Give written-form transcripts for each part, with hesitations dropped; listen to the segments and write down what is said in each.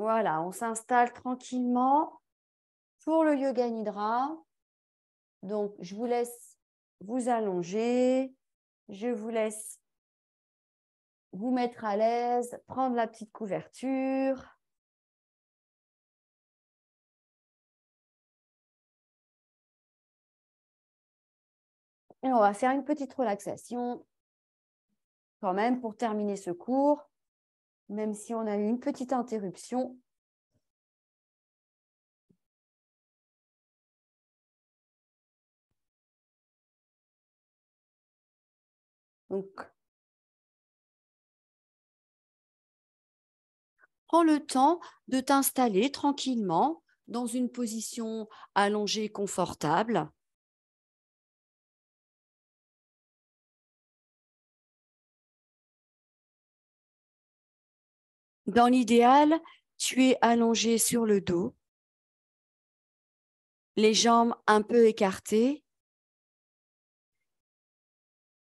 Voilà, on s'installe tranquillement pour le Yoga Nidra. Donc, je vous laisse vous allonger. Je vous laisse vous mettre à l'aise, prendre la petite couverture. Et on va faire une petite relaxation quand même pour terminer ce cours, même si on a eu une petite interruption. Donc, prends le temps de t'installer tranquillement dans une position allongée confortable. Dans l'idéal, tu es allongé sur le dos, les jambes un peu écartées,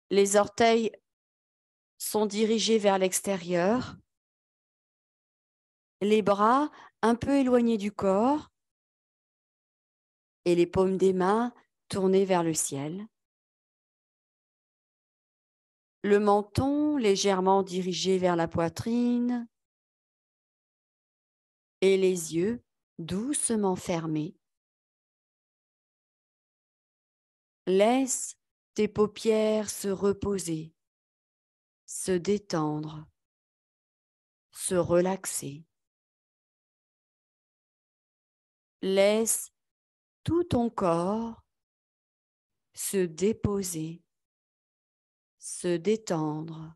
les orteils sont dirigés vers l'extérieur, les bras un peu éloignés du corps et les paumes des mains tournées vers le ciel. Le menton légèrement dirigé vers la poitrine et les yeux doucement fermés. Laisse tes paupières se reposer, se détendre, se relaxer. Laisse tout ton corps se déposer, se détendre,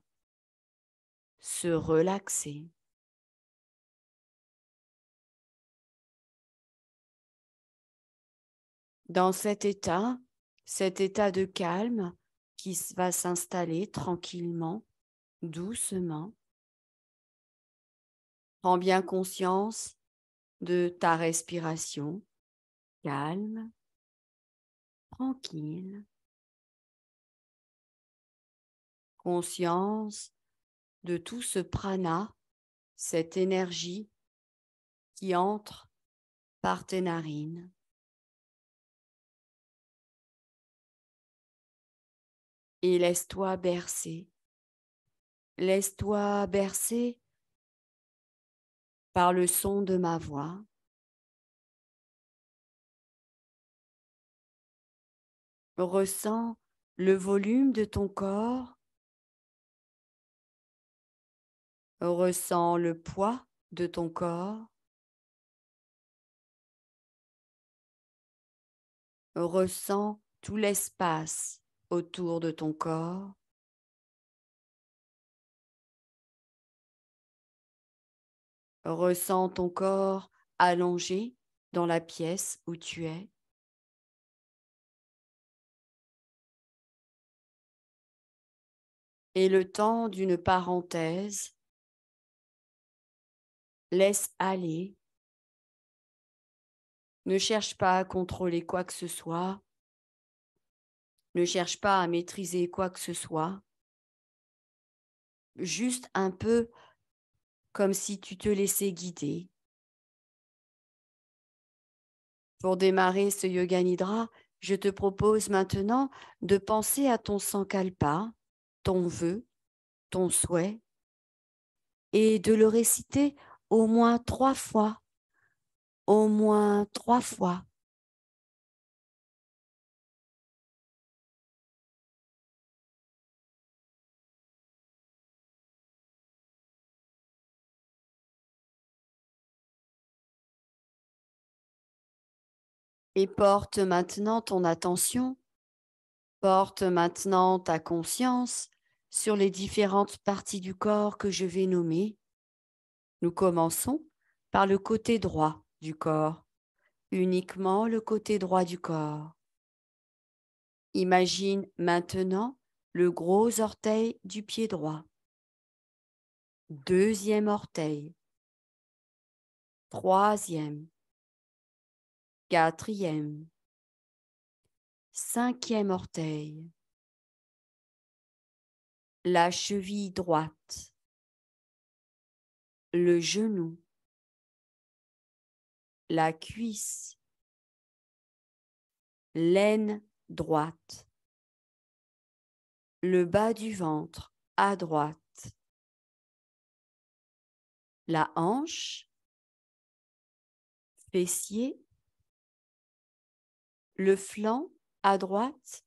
se relaxer. Dans cet état de calme qui va s'installer tranquillement, doucement, prends bien conscience de ta respiration calme, tranquille. Conscience de tout ce prana, cette énergie qui entre par tes narines. Et laisse-toi bercer. Laisse-toi bercer par le son de ma voix. Ressens le volume de ton corps. Ressens le poids de ton corps. Ressens tout l'espace autour de ton corps. Ressens ton corps allongé dans la pièce où tu es. Et le temps d'une parenthèse, laisse aller. Ne cherche pas à contrôler quoi que ce soit. Ne cherche pas à maîtriser quoi que ce soit. Juste un peu comme si tu te laissais guider. Pour démarrer ce Yoga Nidra, je te propose maintenant de penser à ton Sankalpa, ton vœu, ton souhait, et de le réciter au moins 3 fois. Au moins 3 fois. Et porte maintenant ton attention, porte maintenant ta conscience sur les différentes parties du corps que je vais nommer. Nous commençons par le côté droit du corps, uniquement le côté droit du corps. Imagine maintenant le gros orteil du pied droit, deuxième orteil, troisième, quatrième, cinquième orteil, la cheville droite, le genou, la cuisse, l'aine droite, le bas du ventre à droite, la hanche, fessier, le flanc à droite,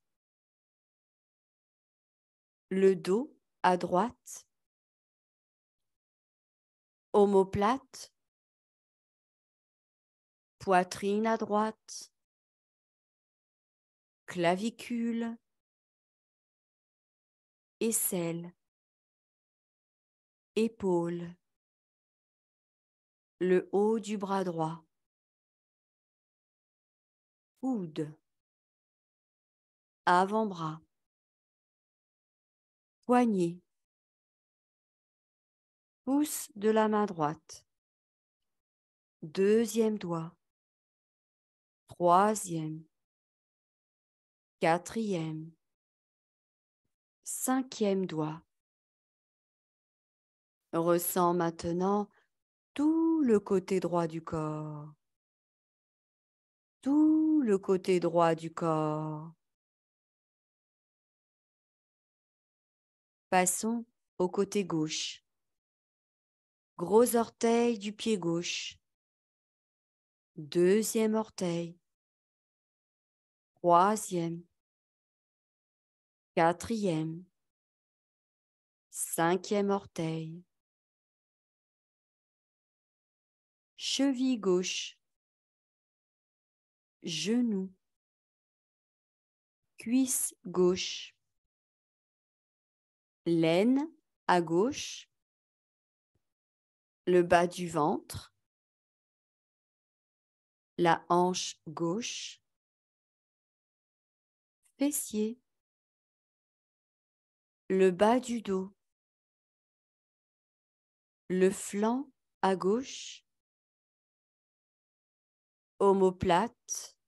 le dos à droite, omoplate, poitrine à droite, clavicule, aisselle, épaule, le haut du bras droit, coude, avant-bras, poignet, pouce de la main droite, deuxième doigt, troisième, quatrième, cinquième doigt. Ressens maintenant tout le côté droit du corps, tout le côté droit du corps. Passons au côté gauche. Gros orteil du pied gauche, deuxième orteil, troisième, quatrième, cinquième orteil, cheville gauche, genou, cuisse gauche, l'aine à gauche, le bas du ventre, la hanche gauche, fessier, le bas du dos, le flanc à gauche, omoplate,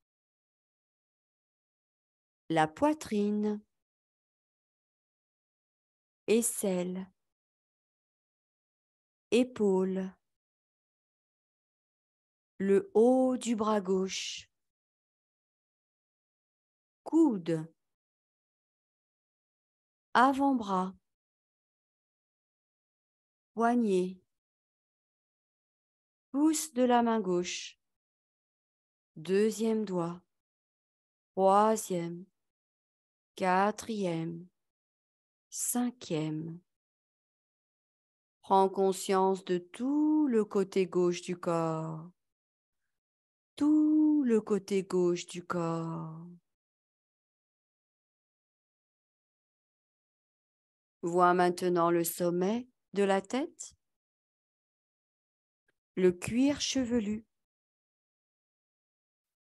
la poitrine, aisselle, épaule, le haut du bras gauche, coude, avant-bras, poignet, pouce de la main gauche, deuxième doigt, troisième, quatrième, cinquième. Prends conscience de tout le côté gauche du corps, tout le côté gauche du corps. Vois maintenant le sommet de la tête, le cuir chevelu,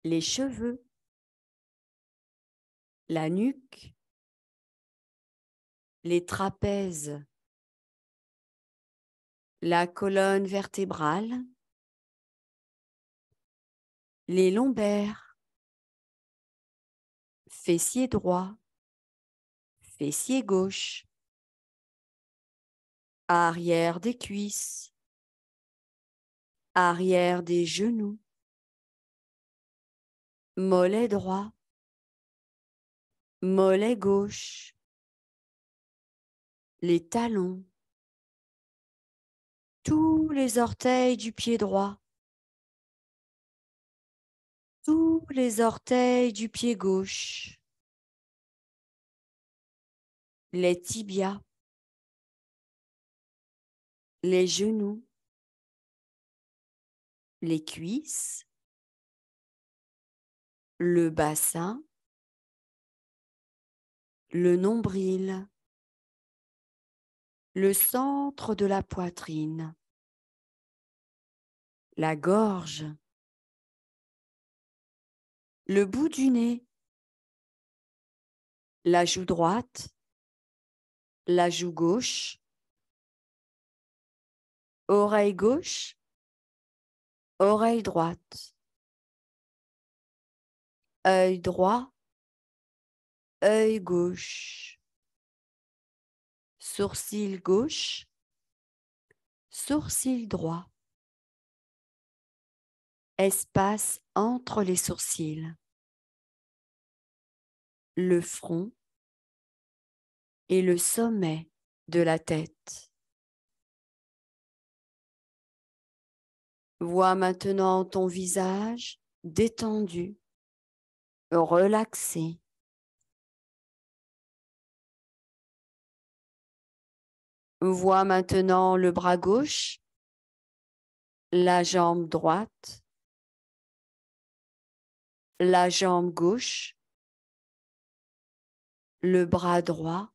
les cheveux, la nuque, les trapèzes, la colonne vertébrale, les lombaires, fessier droit, fessier gauche, arrière des cuisses, arrière des genoux, mollet droit, mollet gauche, les talons, tous les orteils du pied droit, tous les orteils du pied gauche, les tibias, les genoux, les cuisses, le bassin, le nombril, le centre de la poitrine, la gorge, le bout du nez, la joue droite, la joue gauche, oreille gauche, oreille droite, œil droit, œil gauche, sourcil gauche, sourcil droit, espace entre les sourcils, le front et le sommet de la tête. Vois maintenant ton visage détendu, relaxé. Vois maintenant le bras gauche, la jambe droite, la jambe gauche, le bras droit,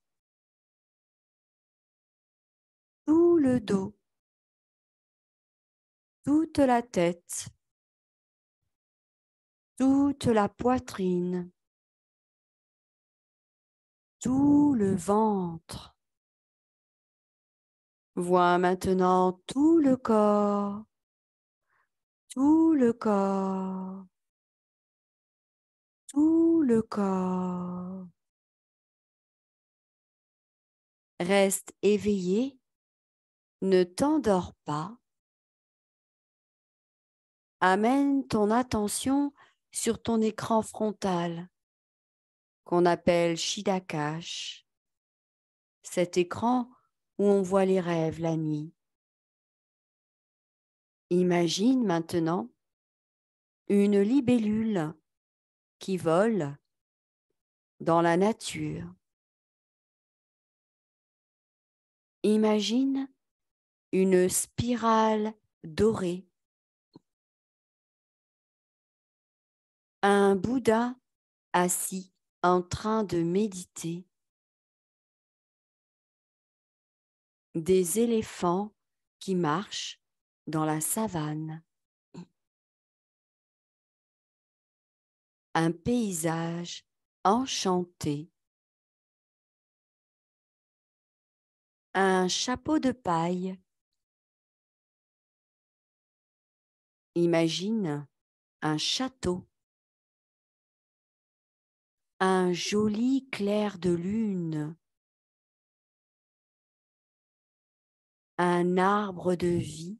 tout le dos, toute la tête, toute la poitrine, tout le ventre. Vois maintenant tout le corps, tout le corps, tout le corps. Reste éveillé, ne t'endors pas. Amène ton attention sur ton écran frontal qu'on appelle Shidakash, cet écran où on voit les rêves la nuit. Imagine maintenant une libellule qui vole dans la nature. Imagine une spirale dorée, un Bouddha assis en train de méditer, des éléphants qui marchent dans la savane, un paysage enchanté, un chapeau de paille. Imagine un château, un joli clair de lune, un arbre de vie.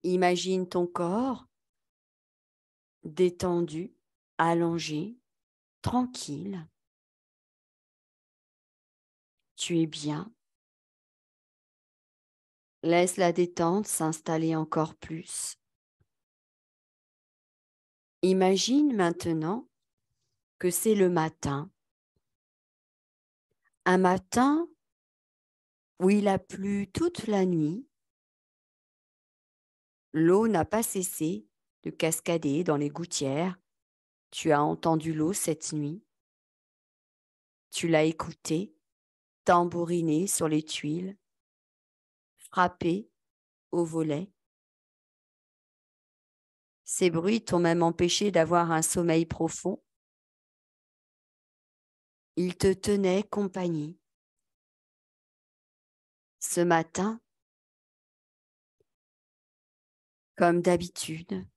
Imagine ton corps détendu, allongé, tranquille. Tu es bien. Laisse la détente s'installer encore plus. Imagine maintenant que c'est le matin. Un matin où il a plu toute la nuit. L'eau n'a pas cessé de cascader dans les gouttières. Tu as entendu l'eau cette nuit. Tu l'as écoutée tambouriner sur les tuiles, frapper au volet. Ces bruits t'ont même empêché d'avoir un sommeil profond. Ils te tenaient compagnie. Ce matin, comme d'habitude,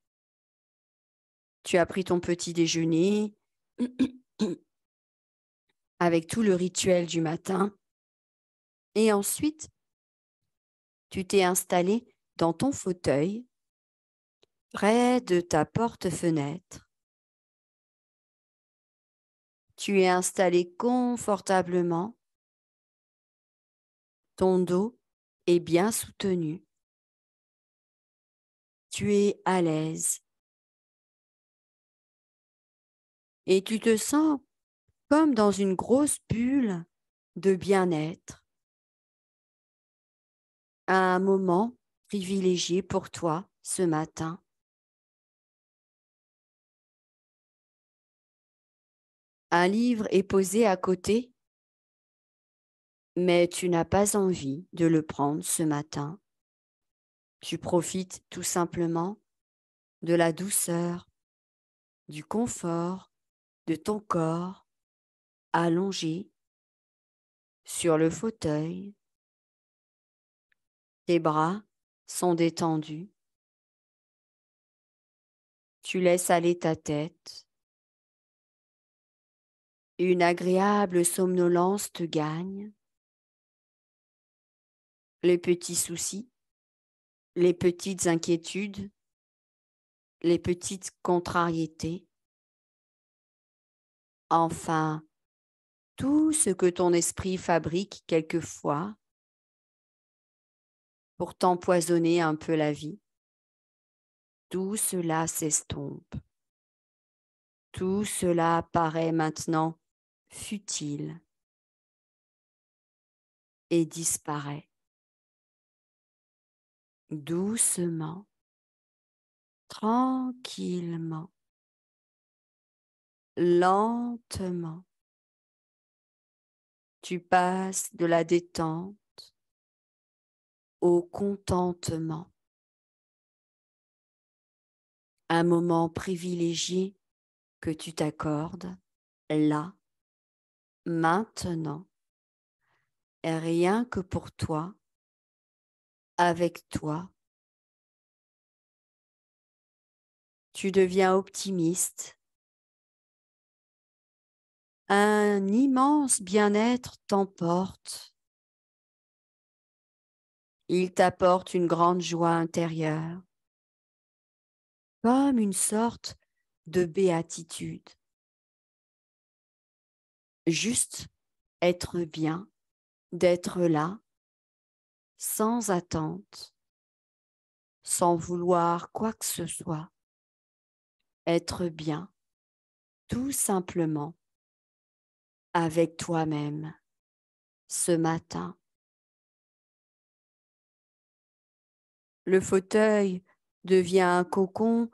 tu as pris ton petit déjeuner avec tout le rituel du matin et ensuite, tu t'es installé dans ton fauteuil près de ta porte-fenêtre. Tu es installé confortablement. Ton dos est bien soutenu. Tu es à l'aise. Et tu te sens comme dans une grosse bulle de bien-être. Un moment privilégié pour toi ce matin. Un livre est posé à côté, mais tu n'as pas envie de le prendre ce matin. Tu profites tout simplement de la douceur, du confort de ton corps allongé sur le fauteuil. Tes bras sont détendus. Tu laisses aller ta tête. Une agréable somnolence te gagne. Les petits soucis les petites inquiétudes, les petites contrariétés, enfin, tout ce que ton esprit fabrique quelquefois pour t'empoisonner un peu la vie, tout cela s'estompe. Tout cela paraît maintenant futile et disparaît doucement, tranquillement, lentement. Tu passes de la détente au contentement. Un moment privilégié que tu t'accordes là, maintenant, rien que pour toi, avec toi. Tu deviens optimiste. Un immense bien-être t'emporte. Il t'apporte une grande joie intérieure, comme une sorte de béatitude. Juste être bien, d'être là, sans attente, sans vouloir quoi que ce soit. Être bien, tout simplement, avec toi-même, ce matin. Le fauteuil devient un cocon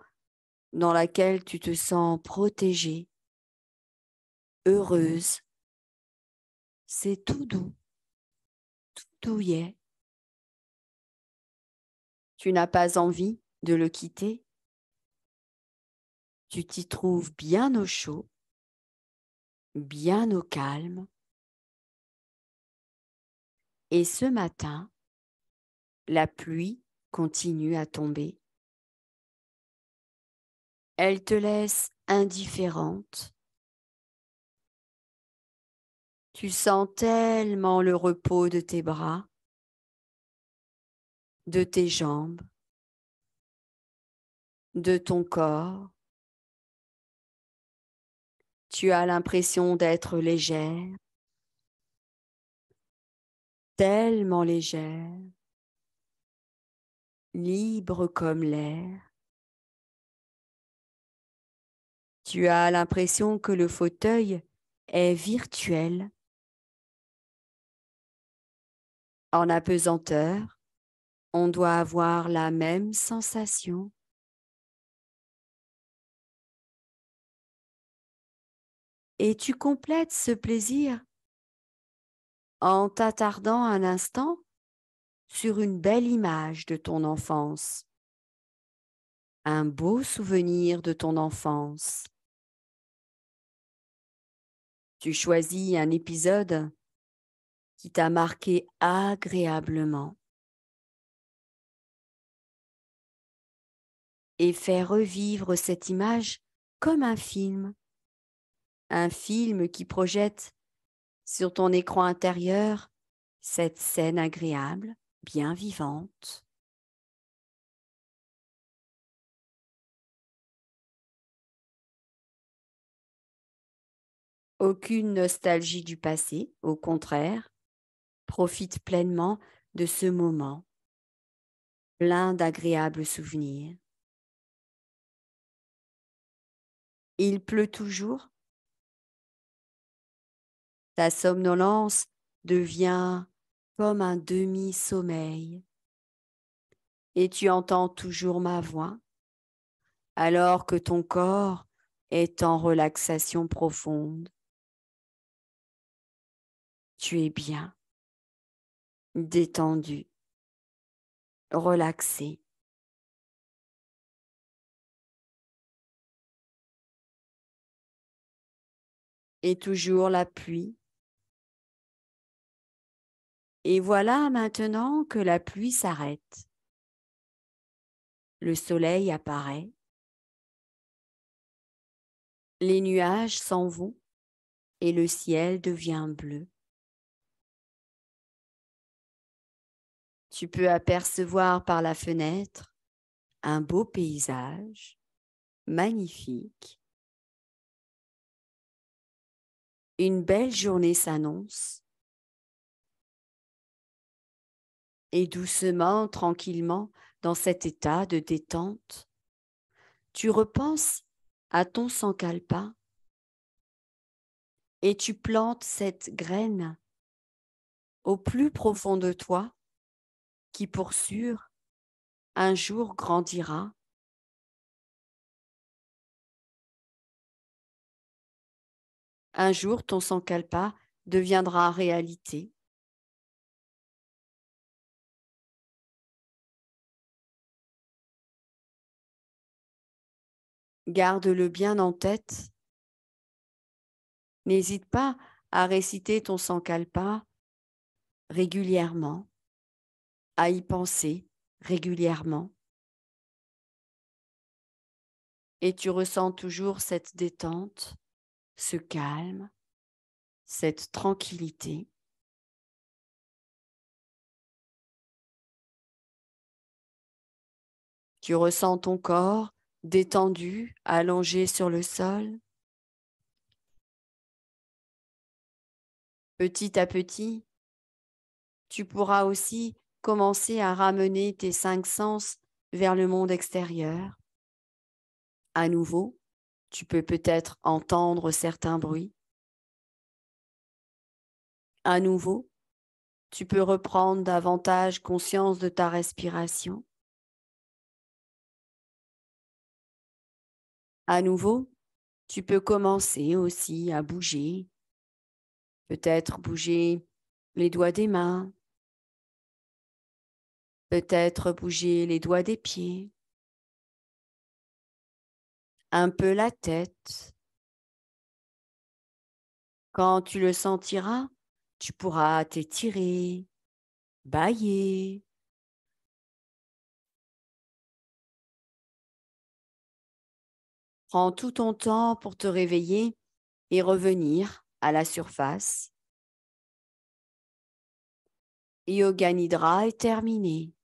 dans lequel tu te sens protégée, heureuse. C'est tout doux, tout douillet. Tu n'as pas envie de le quitter. Tu t'y trouves bien au chaud, bien au calme. Et ce matin, la pluie continue à tomber. Elle te laisse indifférente. Tu sens tellement le repos de tes bras, de tes jambes, de ton corps. Tu as l'impression d'être légère, tellement légère, libre comme l'air. Tu as l'impression que le fauteuil est virtuel, en apesanteur. On doit avoir la même sensation. Et tu complètes ce plaisir en t'attardant un instant sur une belle image de ton enfance, un beau souvenir de ton enfance. Tu choisis un épisode qui t'a marqué agréablement et fais revivre cette image comme un film qui projette sur ton écran intérieur cette scène agréable, bien vivante. Aucune nostalgie du passé, au contraire, profite pleinement de ce moment, plein d'agréables souvenirs. Il pleut toujours, ta somnolence devient comme un demi-sommeil et tu entends toujours ma voix alors que ton corps est en relaxation profonde. Tu es bien, détendu, relaxé. Et toujours la pluie. Et voilà maintenant que la pluie s'arrête. Le soleil apparaît. Les nuages s'en vont et le ciel devient bleu. Tu peux apercevoir par la fenêtre un beau paysage, magnifique. Une belle journée s'annonce. Et doucement, tranquillement, dans cet état de détente, tu repenses à ton sankalpa et tu plantes cette graine au plus profond de toi qui, pour sûr, un jour grandira. Un jour, ton sankalpa deviendra réalité. Garde-le bien en tête. N'hésite pas à réciter ton sankalpa régulièrement, à y penser régulièrement. Et tu ressens toujours cette détente, ce calme, cette tranquillité. Tu ressens ton corps détendu, allongé sur le sol. Petit à petit, tu pourras aussi commencer à ramener tes 5 sens vers le monde extérieur. À nouveau, tu peux peut-être entendre certains bruits. À nouveau, tu peux reprendre davantage conscience de ta respiration. À nouveau, tu peux commencer aussi à bouger, peut-être bouger les doigts des mains, peut-être bouger les doigts des pieds, un peu la tête. Quand tu le sentiras, tu pourras t'étirer, bâiller. Prends tout ton temps pour te réveiller et revenir à la surface. Yoga Nidra est terminé.